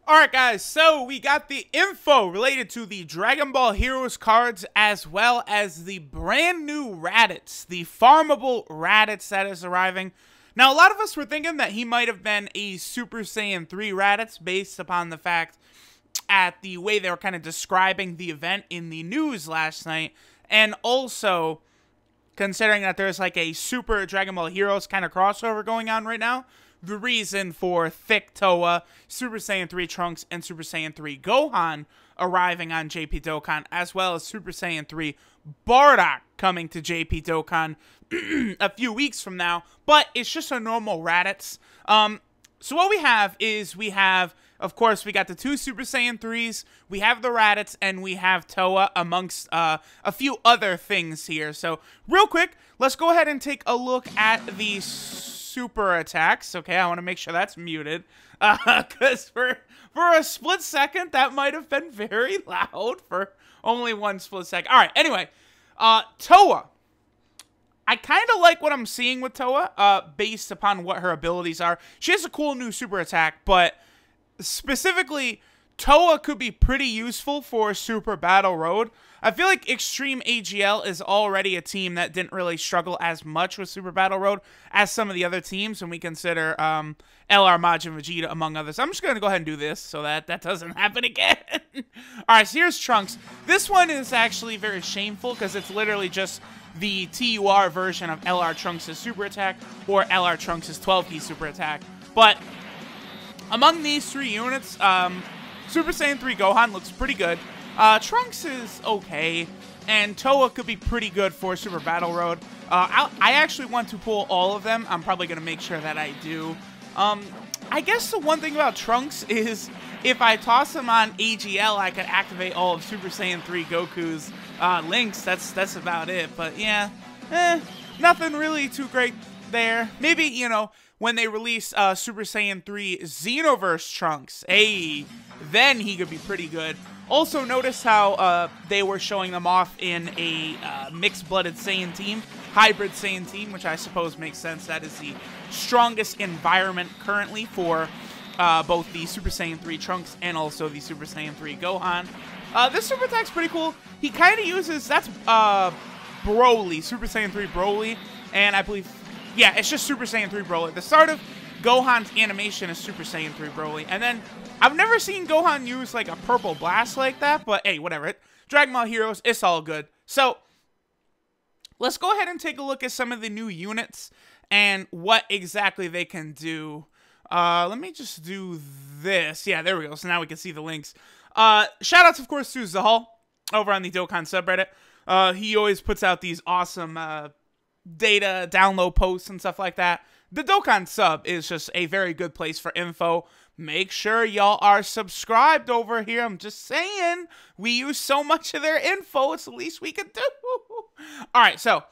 Alright guys, so we got the info related to the Dragon Ball Heroes cards as well as the brand new RADITZ, the farmable RADITZ that is arriving. Now a lot of us were thinking that he might have been a Super Saiyan 3 RADITZ based upon the fact at the way they were kind of describing the event in the news last night, and also considering that there's like a Super Dragon Ball Heroes kind of crossover going on right now. The reason for thick TOWA, Super Saiyan 3 Trunks, and Super Saiyan 3 Gohan arriving on JP Dokkan, as well as Super Saiyan 3 Bardock coming to JP Dokkan a few weeks from now, but it's just a normal RADITZ. So what we have is, of course, we got the two Super Saiyan 3s, we have the RADITZ, and we have TOWA amongst a few other things here. So real quick, let's go ahead and take a look at the super attacks. Okay, I want to make sure that's muted, because for a split second that might have been very loud for only one split second. All right, anyway, TOWA. I kind of like what I'm seeing with TOWA, based upon what her abilities are. She has a cool new super attack, but specifically, TOWA could be pretty useful for Super Battle Road. I feel like Extreme AGL is already a team that didn't really struggle as much with Super Battle Road as some of the other teams when we consider LR Majin Vegeta, among others. I'm just going to go ahead and do this so that that doesn't happen again. Alright, so here's Trunks. This one is actually very shameful because it's literally just the TUR version of LR Trunks' super attack or LR Trunks' 12-key super attack. But among these three units, Super Saiyan 3 Gohan looks pretty good. Trunks is okay, and TOWA could be pretty good for Super Battle Road. I actually want to pull all of them. I'm probably going to make sure that I do. I guess the one thing about Trunks is if I toss him on AGL, I could activate all of Super Saiyan 3 Goku's links. That's about it. But yeah, nothing really too great there. Maybe, you know, when they release Super Saiyan 3 Xenoverse Trunks, then he could be pretty good. Also, notice how they were showing them off in a mixed-blooded Saiyan team, hybrid Saiyan team, which I suppose makes sense. That is the strongest environment currently for both the Super Saiyan 3 Trunks and also the Super Saiyan 3 Gohan. This super attack's pretty cool. He kind of uses, that's Broly, Super Saiyan 3 Broly, and I believe, yeah, it's just Super Saiyan 3 Broly. The start of Gohan's animation is Super Saiyan 3 Broly, and then I've never seen Gohan use like a purple blast like that, but hey, whatever. Dragon Ball Heroes, it's all good. So let's go ahead and take a look at some of the new units and what exactly they can do. Let me just do this. Yeah, there we go. So now we can see the links. Shoutouts, of course, to Zahal over on the Dokkan subreddit. He always puts out these awesome data download posts and stuff like that. The Dokkan sub is just a very good place for info. Make sure y'all are subscribed over here. I'm just saying, we use so much of their info, it's the least we could do. Alright, so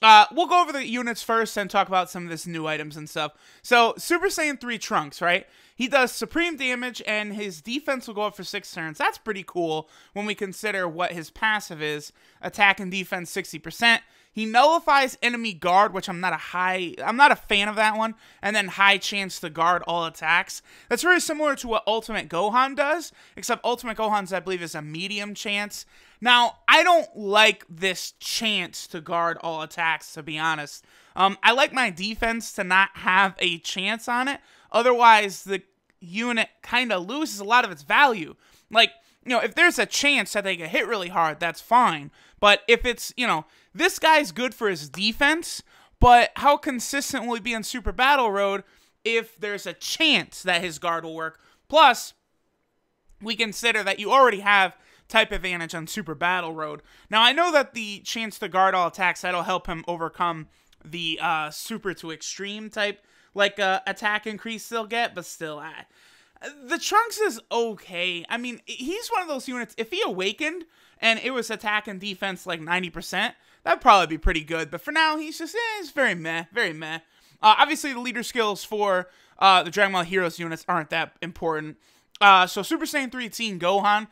we'll go over the units first and talk about some of this new items and stuff. So, Super Saiyan 3 Trunks, right? He does supreme damage, and his defense will go up for 6 turns. That's pretty cool when we consider what his passive is. Attack and defense 60%. He nullifies enemy guard, which I'm not a fan of that one, and then high chance to guard all attacks. That's very similar to what Ultimate Gohan does, except Ultimate Gohan's, I believe, is a medium chance. Now, I don't like this chance to guard all attacks, to be honest. I like my defense to not have a chance on it. Otherwise, the unit kind of loses a lot of its value. Like, you know, if there's a chance that they get hit really hard, that's fine. But if it's, you know, this guy's good for his defense, but how consistent will he be in Super Battle Road if there's a chance that his guard will work? Plus, we consider that you already have type advantage on Super Battle Road. Now, I know that the chance to guard all attacks, that'll help him overcome the super to extreme type, like, attack increase they'll get, but still, the Trunks is okay. I mean, he's one of those units, if he awakened and it was attack and defense like 90%, that'd probably be pretty good. But for now, he's just, it's very meh, very meh. Obviously, the leader skills for the Dragon Ball Heroes units aren't that important. So Super Saiyan 3 Teen Gohan,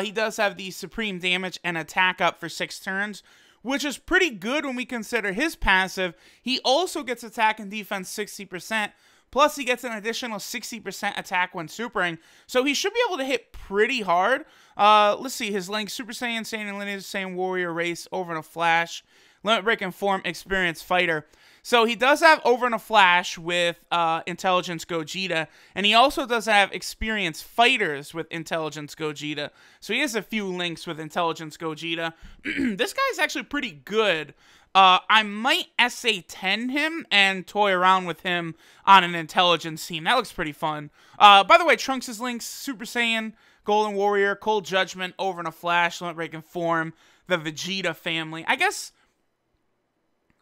he does have the supreme damage and attack up for 6 turns, which is pretty good when we consider his passive. He also gets attack and defense 60%, Plus, he gets an additional 60% attack when supering, so he should be able to hit pretty hard. Let's see, his link, Super Saiyan, Saiyan Lineage, Saiyan Warrior, Race, Over in a Flash, Limit Break and Form, Experienced Fighter. So he does have Over in a Flash with Intelligence Gogeta, and he also does have Experienced Fighters with Intelligence Gogeta. So he has a few links with Intelligence Gogeta. This guy's actually pretty good. I might SA10 him and toy around with him on an intelligence team. That looks pretty fun. By the way, Trunks' links, Super Saiyan, Golden Warrior, Cold Judgment, Over in a Flash, Limit Break and Form, the Vegeta family. I guess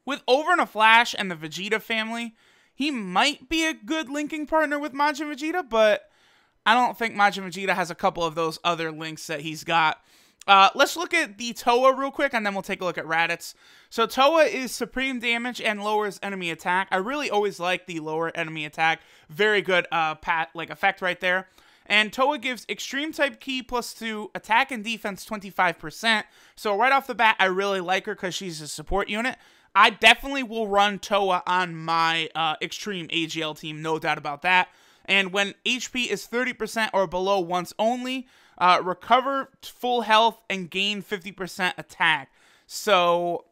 with Over in a Flash and the Vegeta family, he might be a good linking partner with Majin Vegeta, but I don't think Majin Vegeta has a couple of those other links that he's got. Let's look at the TOWA real quick, and then we'll take a look at RADITZ. So TOWA is supreme damage and lowers enemy attack. I really always like the lower enemy attack. Very good effect right there. And TOWA gives extreme type ki +2 attack and defense 25%. So right off the bat, I really like her because she's a support unit. I definitely will run TOWA on my extreme AGL team, no doubt about that. And when HP is 30% or below once only, recover full health and gain 50% attack. So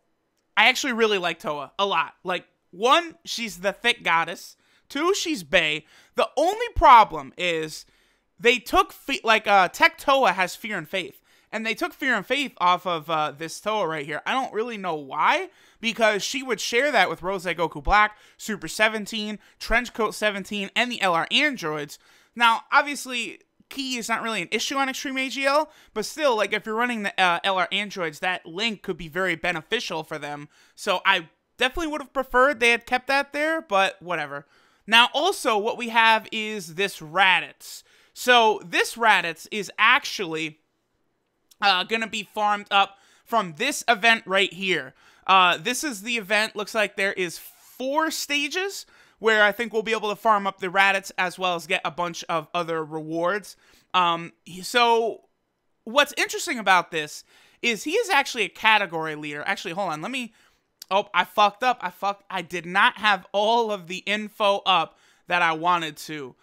I actually really like TOWA a lot. Like, 1, she's the thick goddess. 2, she's bae. The only problem is they took Tech TOWA has Fear and Faith, and they took Fear and Faith off of this TOWA right here. I don't really know why, because she would share that with Rose Goku Black, Super 17, Trenchcoat 17, and the LR androids. Now, obviously, ki is not really an issue on Extreme AGL, but still, like, if you're running the LR androids, that link could be very beneficial for them. So I definitely would have preferred they had kept that there, but whatever. Now, also, what we have is this RADITZ. So this RADITZ is actually going to be farmed up from this event right here. This is the event. Looks like there is 4 stages where I think we'll be able to farm up the RADITZ as well as get a bunch of other rewards. So what's interesting about this is he is actually a category leader. Actually, hold on. Let me... Oh, I fucked up. I did not have all of the info up that I wanted to.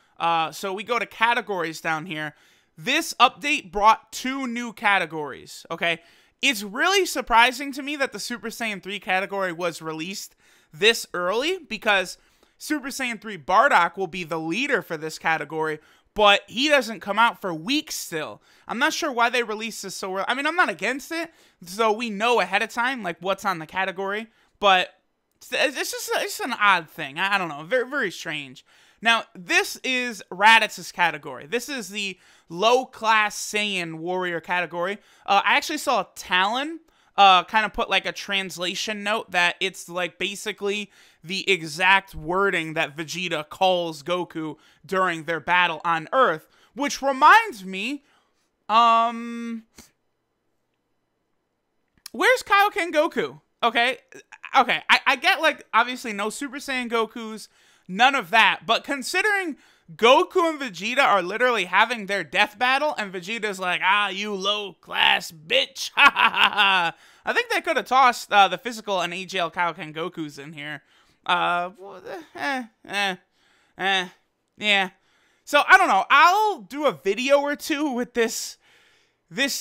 So we go to categories down here. This update brought 2 new categories, okay? It's really surprising to me that the Super Saiyan 3 category was released this early, because Super Saiyan 3 Bardock will be the leader for this category, but he doesn't come out for weeks still. I'm not sure why they released this so early. I mean, I'm not against it, so we know ahead of time, like, what's on the category, but it's just an odd thing. I don't know, very, very strange. Now, this is RADITZ's category. This is the low-class Saiyan warrior category. I actually saw Talon kind of put like a translation note that it's like basically the exact wording that Vegeta calls Goku during their battle on Earth, which reminds me, where's Kaioken Goku? Okay, I get, like, obviously no Super Saiyan Gokus, none of that, but considering Goku and Vegeta are literally having their death battle, and Vegeta's like, ah, you low-class bitch, ha ha ha ha, I think they could have tossed the physical and AGL Kaioken Gokus in here. Yeah. So, I don't know, I'll do a video or 2 with this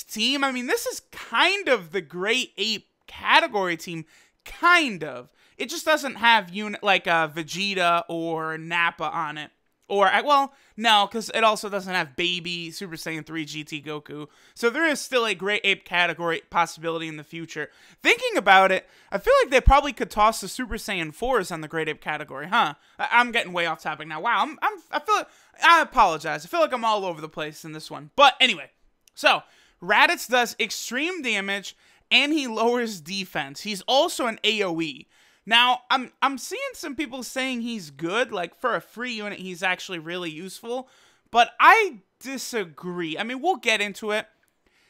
team. I mean, this is kind of the Great Ape category team, kind of. It just doesn't have Vegeta or Nappa on it. Or, well, no, because it also doesn't have Baby Super Saiyan 3 GT Goku. So there is still a Great Ape category possibility in the future. Thinking about it, I feel like they probably could toss the Super Saiyan 4s on the Great Ape category, huh? I'm getting way off topic now. Wow, I apologize. I feel like I'm all over the place in this one. But anyway, so RADITZ does extreme damage, and he lowers defense. He's also an AoE. Now, I'm seeing some people saying he's good, like, for a free unit, he's actually really useful, but I disagree. I mean, we'll get into it.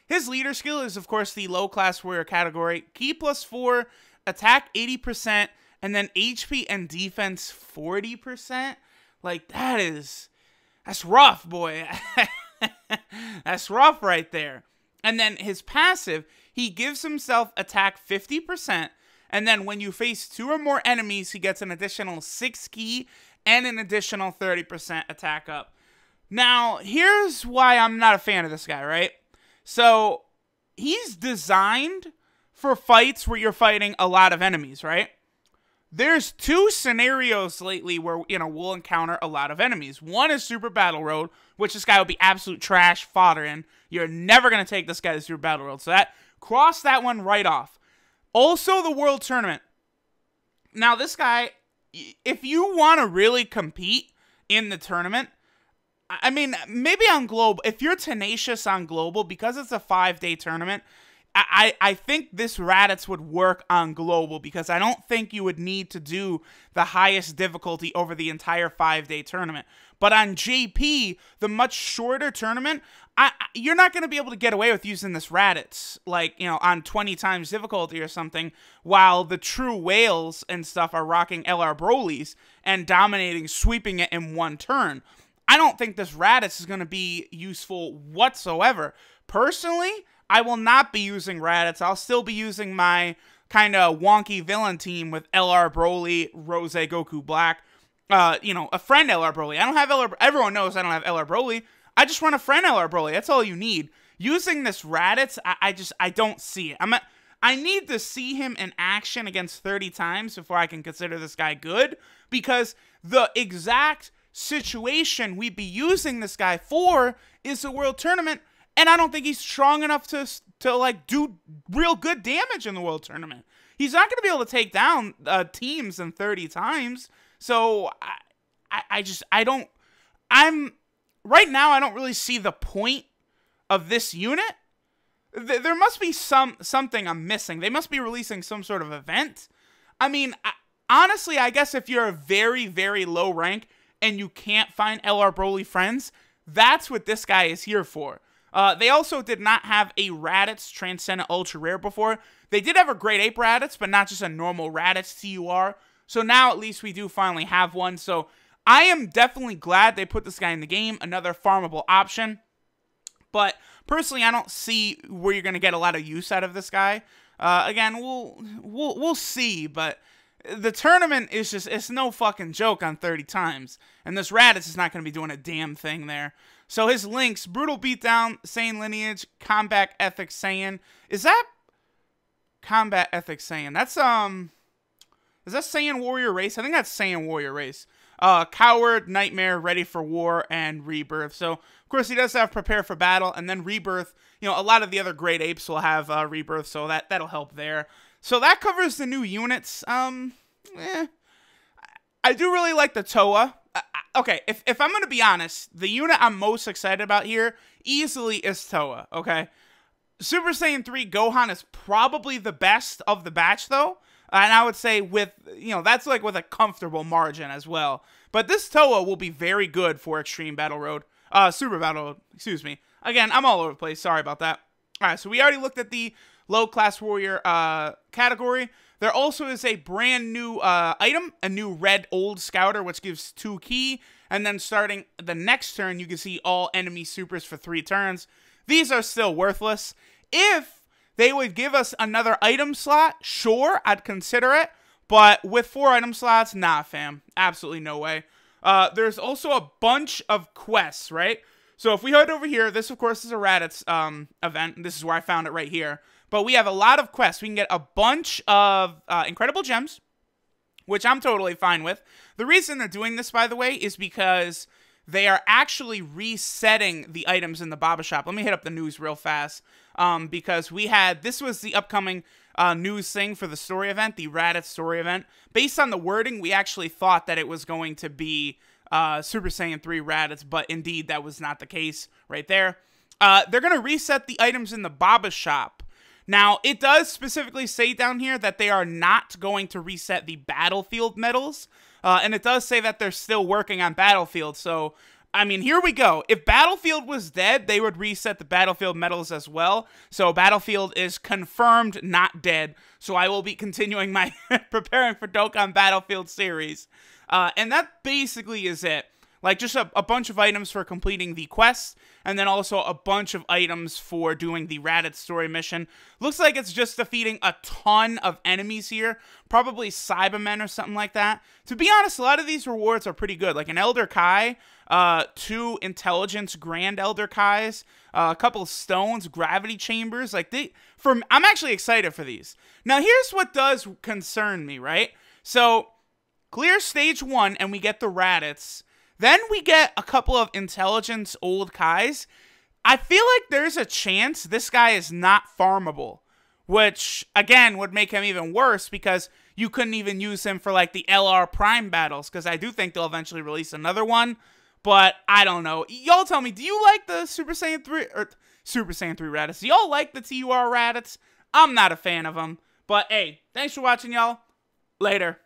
His leader skill is, of course, the low-class warrior category. Ki +4, attack 80%, and then HP and defense 40%. Like, that's rough, boy. That's rough right there. And then his passive, he gives himself attack 50%, and then when you face 2 or more enemies, he gets an additional 6 ki and an additional 30% attack up. Now, here's why I'm not a fan of this guy, right? So, he's designed for fights where you're fighting a lot of enemies, right? There's two scenarios lately where, we'll encounter a lot of enemies. One is Super Battle Road, which this guy will be absolute trash fodder in. You're never going to take this guy to Super Battle Road. So cross that one right off. Also, the World Tournament. Now, this guy, if you want to really compete in the tournament, I mean, maybe on Global, if you're tenacious on Global, because it's a 5-day tournament, I think this RADITZ would work on Global, because I don't think you would need to do the highest difficulty over the entire 5-day tournament. But on JP, the much shorter tournament, you're not going to be able to get away with using this RADITZ, like, on 20 times difficulty or something, while the true whales and stuff are rocking LR Broly's and dominating, sweeping it in one turn. I don't think this RADITZ is going to be useful whatsoever. Personally, I will not be using RADITZ. I'll still be using my kind of wonky villain team with LR Broly, Rose, Goku Black, a friend LR Broly. I don't have LR, everyone knows I don't have LR Broly. I just run a friend LR Broly. That's all you need. Using this RADITZ, I don't see it. I need to see him in action against 30 times before I can consider this guy good, because the exact situation we'd be using this guy for is a World Tournament, and I don't think he's strong enough to like do real good damage in the World Tournament. He's not going to be able to take down teams in 30 times. So right now I don't really see the point of this unit. There must be something I'm missing. They must be releasing some sort of event. I mean, honestly, I guess if you're a very, very low rank and you can't find LR Broly friends, that's what this guy is here for. They also did not have a RADITZ Transcendent Ultra Rare before. They did have a Great Ape RADITZ, but not just a normal RADITZ TUR. So now at least we do finally have one. So I am definitely glad they put this guy in the game. Another farmable option. But personally, I don't see where you're going to get a lot of use out of this guy. Again, we'll see, but the tournament is just, it's no fucking joke on 30 times. And this RADITZ is not going to be doing a damn thing there. So his links: Brutal Beatdown, Saiyan Lineage, Combat Ethics Saiyan. Is that Combat Ethics Saiyan? That's, is that Saiyan Warrior Race? I think that's Saiyan Warrior Race. Coward, Nightmare, Ready for War, and Rebirth. So, of course, he does have Prepare for Battle, and then Rebirth. A lot of the other Great Apes will have Rebirth, so that'll help there. So that covers the new units. I do really like the TOWA. Okay, if I'm going to be honest, the unit I'm most excited about here easily is TOWA, okay? Super Saiyan 3 Gohan is probably the best of the batch, though. And I would say with, that's like with a comfortable margin as well. But this TOWA will be very good for Extreme Battle Road. Super Battle Road, excuse me. Again, I'm all over the place. Sorry about that. Alright, so we already looked at the low-class warrior category. There also is a brand new item, a new red old scouter, which gives 2 ki. And then starting the next turn, you can see all enemy supers for 3 turns. These are still worthless. If they would give us another item slot, sure, I'd consider it. But with 4 item slots, nah, fam. Absolutely no way. There's also a bunch of quests, right? So if we head over here, this, of course, is a RADITZ event. This is where I found it right here. But we have a lot of quests. We can get a bunch of incredible gems, which I'm totally fine with. The reason they're doing this, by the way, is because they are actually resetting the items in the Baba Shop. Let me hit up the news real fast. Because this was the upcoming news thing for the story event, the RADITZ story event. Based on the wording, we actually thought that it was going to be Super Saiyan 3 RADITZ, but indeed that was not the case right there. They're going to reset the items in the Baba Shop. Now, it does specifically say down here that they are not going to reset the Battlefield medals, and it does say that they're still working on Battlefield, so I mean, here we go. If Battlefield was dead, they would reset the Battlefield medals as well. So Battlefield is confirmed not dead. So I will be continuing my preparing for Dokkan Battlefield series. And that basically is it. Like, just a bunch of items for completing the quest, and then also a bunch of items for doing the RADITZ story mission. Looks like it's just defeating a ton of enemies here, probably Cybermen or something like that. To be honest, a lot of these rewards are pretty good, like an Elder Kai, 2 Intelligence Grand Elder Kais, a couple of stones, gravity chambers. Like, I'm actually excited for these. Now, here's what does concern me, right? So, clear stage 1, and we get the RADITZ. Then we get a couple of Intelligence Old Kais. I feel like there's a chance this guy is not farmable, which, again, would make him even worse because you couldn't even use him for, like, the LR Prime battles, because I do think they'll eventually release another one, but I don't know. Y'all tell me, do you like the Super Saiyan 3, or Super Saiyan 3 RADITZ? Do y'all like the TUR RADITZ? I'm not a fan of them, but hey, thanks for watching, y'all. Later.